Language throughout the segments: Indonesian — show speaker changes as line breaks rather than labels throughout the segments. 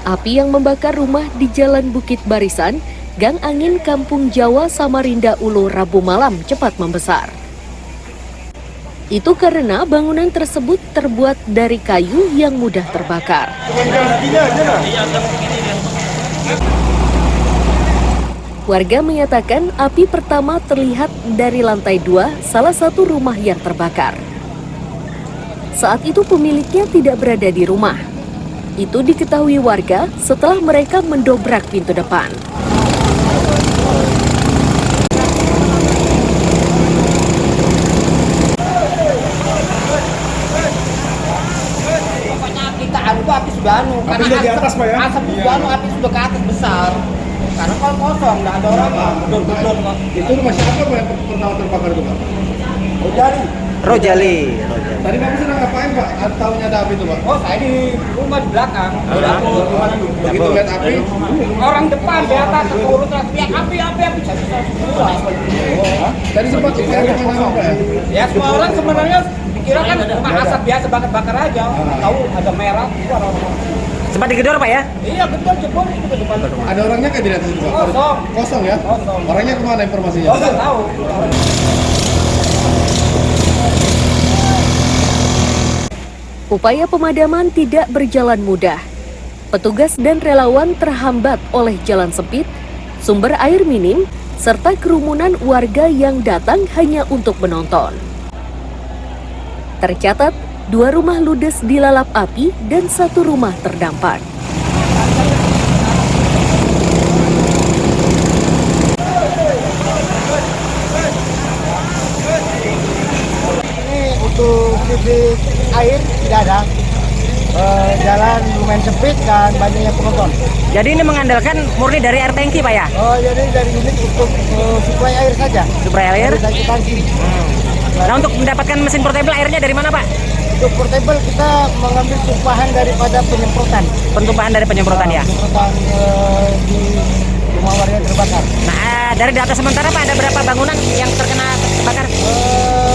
Api yang membakar rumah di Jalan Bukit Barisan, Gang Angin Kampung Jawa Samarinda Ulo Rabu malam cepat membesar. Itu karena bangunan tersebut terbuat dari kayu yang mudah terbakar. Warga menyatakan api pertama terlihat dari lantai 2 salah satu rumah yang terbakar. Saat itu pemiliknya tidak berada di rumah. Itu diketahui warga setelah mereka mendobrak pintu depan.
Api sudah
api sudah di atas, Pak, ya?
Asap sudah api sudah ke atas besar. Karena kalau kosong, nggak ada orang, Pak. Betul, Pak.
Itu rumah siapa, Pak, yang pertama terbakar itu, Pak?
Rojali.
Tadi Bapak sedang ngapain, Pak? Tahunya ada api itu, Pak?
Oh, saya di rumah di belakang.
Begitu lihat api,
Orang depan di atas turun teriak api.
tadi sempat dilihat kemana, Pak?
Ya semua orang sebenarnya dikira kan cuma asap biasa bakar aja. Tahu ada merah.
Sempat digedor, Pak, ya?
Iya betul jebol itu ke depan.
Ada orangnya kayak di atas itu, Pak?
Kosong.
Kosong, ya?
Kosong.
Orangnya kemana informasinya?
Oh, nggak tahu.
Upaya pemadaman tidak berjalan mudah. Petugas dan relawan terhambat oleh jalan sempit, sumber air minim, serta kerumunan warga yang datang hanya untuk menonton. Tercatat, 2 rumah ludes dilalap api dan 1 rumah terdampak.
Ini untuk titik air tidak ada, jalan lumayan sempit dan banyaknya penonton.
Jadi ini mengandalkan murni dari air tangki, Pak, ya?
Oh, jadi dari unit untuk suplai air saja.
Suplai air?
Dari tangki.
Nah, untuk mendapatkan mesin portable airnya dari mana, Pak?
Untuk portable kita mengambil tumpahan daripada penyemprotan.
Pentumpahan dari penyemprotan, ya?
Penyemprotan di rumah warga yang terbakar.
Nah, dari data sementara, Pak, ada berapa bangunan yang terkena bakar?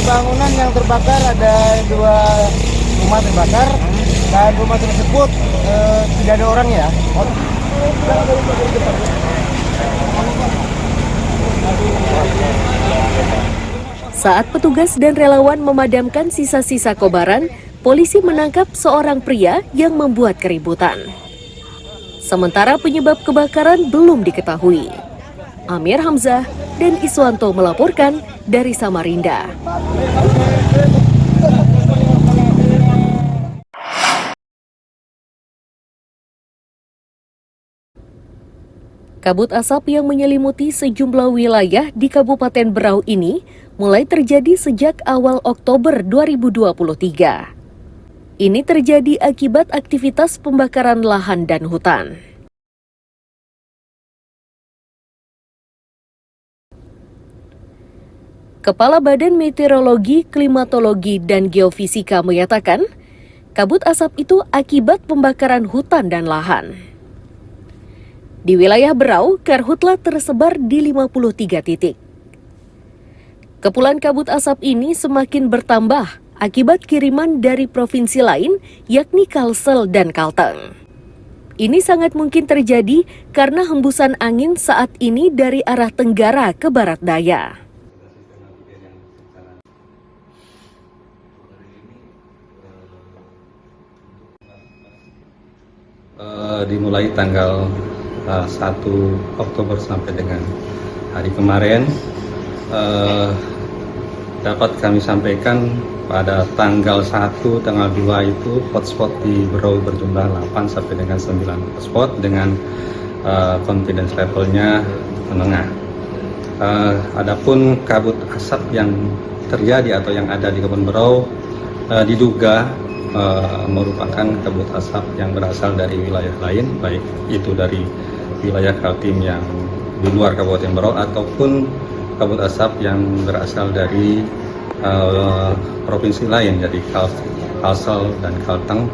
Bangunan yang terbakar ada 2 rumah terbakar dan rumah tersebut tidak ada orangnya.
Saat petugas dan relawan memadamkan sisa-sisa kobaran, polisi menangkap seorang pria yang membuat keributan. Sementara penyebab kebakaran belum diketahui. Amir Hamzah dan Iswanto melaporkan dari Samarinda. Kabut asap yang menyelimuti sejumlah wilayah di Kabupaten Berau ini mulai terjadi sejak awal Oktober 2023. Ini terjadi akibat aktivitas pembakaran lahan dan hutan. Kepala Badan Meteorologi, Klimatologi, dan Geofisika menyatakan, kabut asap itu akibat pembakaran hutan dan lahan. Di wilayah Berau, karhutla tersebar di 53 titik. Kepulan kabut asap ini semakin bertambah akibat kiriman dari provinsi lain, yakni Kalsel dan Kalteng. Ini sangat mungkin terjadi karena hembusan angin saat ini dari arah tenggara ke barat daya.
Dimulai tanggal 1 Oktober sampai dengan hari kemarin, dapat kami sampaikan pada tanggal 1, tanggal 2 itu hotspot di Berau berjumlah 8 sampai dengan 9 hotspot dengan confidence levelnya menengah. Adapun kabut asap yang terjadi atau yang ada di Kabupaten Berau diduga merupakan kabut asap yang berasal dari wilayah lain, baik itu dari wilayah Kaltim yang di luar Kabupaten Berau ataupun kabut asap yang berasal dari provinsi lain, jadi Kalsel dan Kalteng.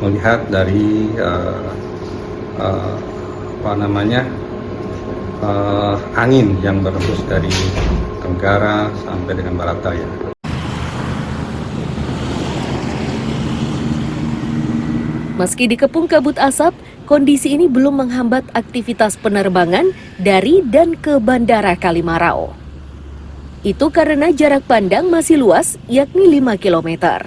Melihat dari angin yang berhembus dari tenggara sampai dengan barat daya.
Meski dikepung kabut asap, kondisi ini belum menghambat aktivitas penerbangan dari dan ke Bandara Kalimarau. Itu karena jarak pandang masih luas, yakni 5 km.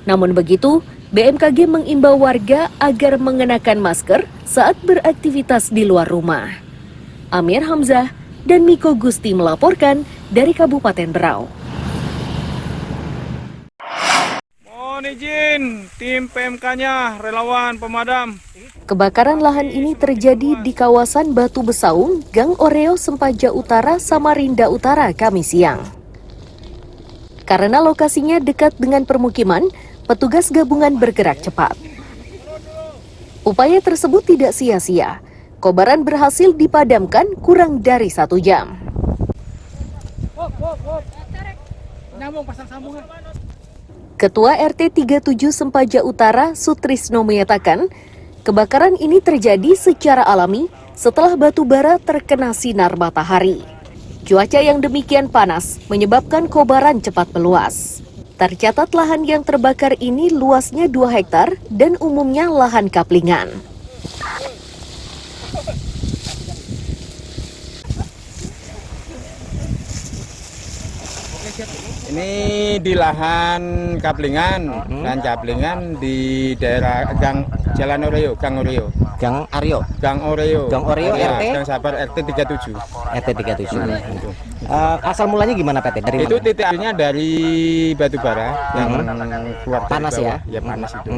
Namun begitu, BMKG mengimbau warga agar mengenakan masker saat beraktivitas di luar rumah. Amir Hamzah dan Miko Gusti melaporkan dari Kabupaten Berau.
Mohon izin, tim PMK-nya, relawan pemadam.
Kebakaran lahan ini terjadi di kawasan Batu Besaung, Gang Oreo, Sempaja Utara, Samarinda Utara, Kamis siang. Karena lokasinya dekat dengan permukiman, petugas gabungan bergerak cepat. Upaya tersebut tidak sia-sia. Kobaran berhasil dipadamkan kurang dari 1 jam. Ketua RT 37 Sempaja Utara, Sutrisno, menyatakan kebakaran ini terjadi secara alami setelah batu bara terkena sinar matahari. Cuaca yang demikian panas menyebabkan kobaran cepat meluas. Tercatat lahan yang terbakar ini luasnya 2 hektar dan umumnya lahan kaplingan.
Ini di lahan kaplingan, lahan kaplingan di daerah Jalan Oreo, Gang Oreo.
Gang Aryo.
Gang Oreo.
Gang Oreo,
ya,
RT?
Gang Sabar RT 37.
RT 37. Asal mulanya gimana PT? Dari
Itu
mana?
titik apinya dari batu bara yang keluar dari
Panas
bawah.
ya?
Ya panas itu.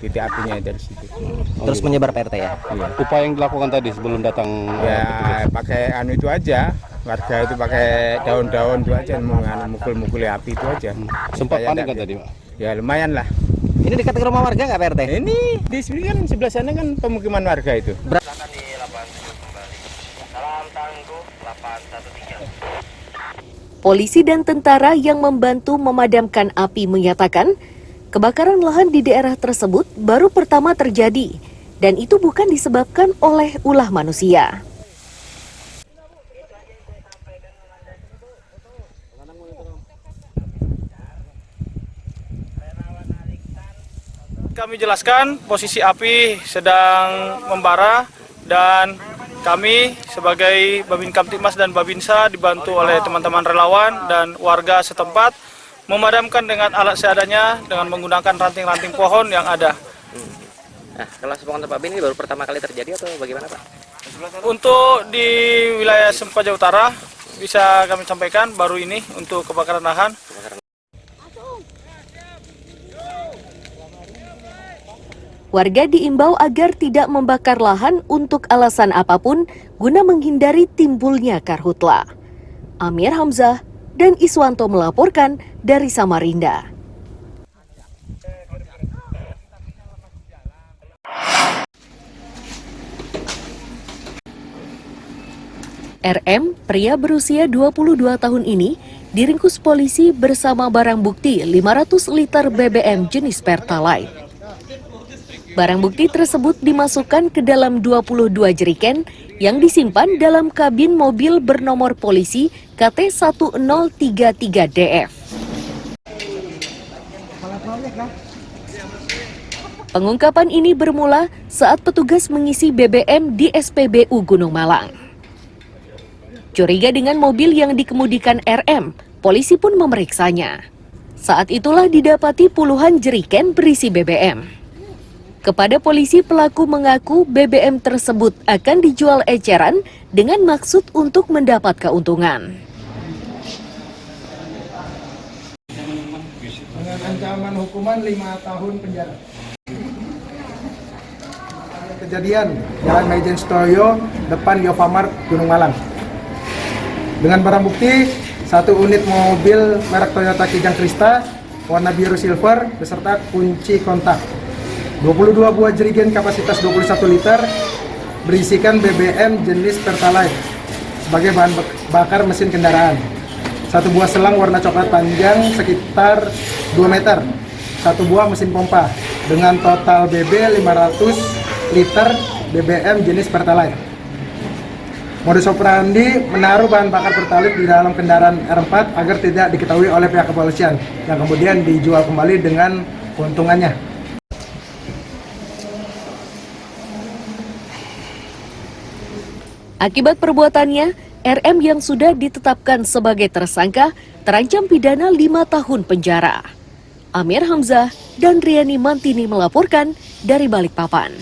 Titik apinya dari situ.
Terus menyebar PT ya?
Upaya yang dilakukan tadi sebelum datang
Ya pakai anu itu aja. Warga itu pakai daun-daun itu aja, mukul-mukul api itu aja.
sempat
Supaya
panik kan
ada-
tadi, Pak?
Ya lumayan lah.
Ini dekat ke rumah warga nggak Pak RT?
Ini di sini kan sebelah sana kan pemukiman warga itu.
Polisi dan tentara yang membantu memadamkan api menyatakan kebakaran lahan di daerah tersebut baru pertama terjadi dan itu bukan disebabkan oleh ulah manusia.
Kami jelaskan posisi api sedang membara dan kami sebagai Babin Kamtibmas dan Babinsa dibantu oleh teman-teman relawan dan warga setempat memadamkan dengan alat seadanya dengan menggunakan ranting-ranting pohon yang ada.
Nah, kalau sepengetahuan Pak Bin ini baru pertama kali terjadi atau bagaimana Pak?
Untuk di wilayah Sempaja Utara bisa kami sampaikan baru ini untuk kebakaran lahan.
Warga diimbau agar tidak membakar lahan untuk alasan apapun guna menghindari timbulnya karhutla. Amir Hamzah dan Iswanto melaporkan dari Samarinda. RM, pria berusia 22 tahun ini, diringkus polisi bersama barang bukti 500 liter BBM jenis Pertalite. Barang bukti tersebut dimasukkan ke dalam 22 jerigen yang disimpan dalam kabin mobil bernomor polisi KT1033DF. Pengungkapan ini bermula saat petugas mengisi BBM di SPBU Gunung Malang. Curiga dengan mobil yang dikemudikan RM, polisi pun memeriksanya. Saat itulah didapati puluhan jerigen berisi BBM. Kepada polisi, pelaku mengaku BBM tersebut akan dijual eceran dengan maksud untuk mendapat keuntungan.
Dengan ancaman hukuman 5 tahun penjara. Kejadian Jalan Maijen Setoyo, depan Yofamart, Gunung Malang. Dengan barang bukti, 1 unit mobil merek Toyota Kijang Krista, warna biru silver, beserta kunci kontak. 22 buah jerigen kapasitas 21 liter, berisikan BBM jenis Pertalite sebagai bahan bakar mesin kendaraan. 1 buah selang warna coklat panjang sekitar 2 meter, 1 buah mesin pompa dengan total BB 500 liter BBM jenis Pertalite. Modus operandi menaruh bahan bakar Pertalite di dalam kendaraan R4 agar tidak diketahui oleh pihak kepolisian, yang kemudian dijual kembali dengan keuntungannya.
Akibat perbuatannya, RM yang sudah ditetapkan sebagai tersangka terancam pidana 5 tahun penjara. Amir Hamzah dan Riani Mantini melaporkan dari Balikpapan.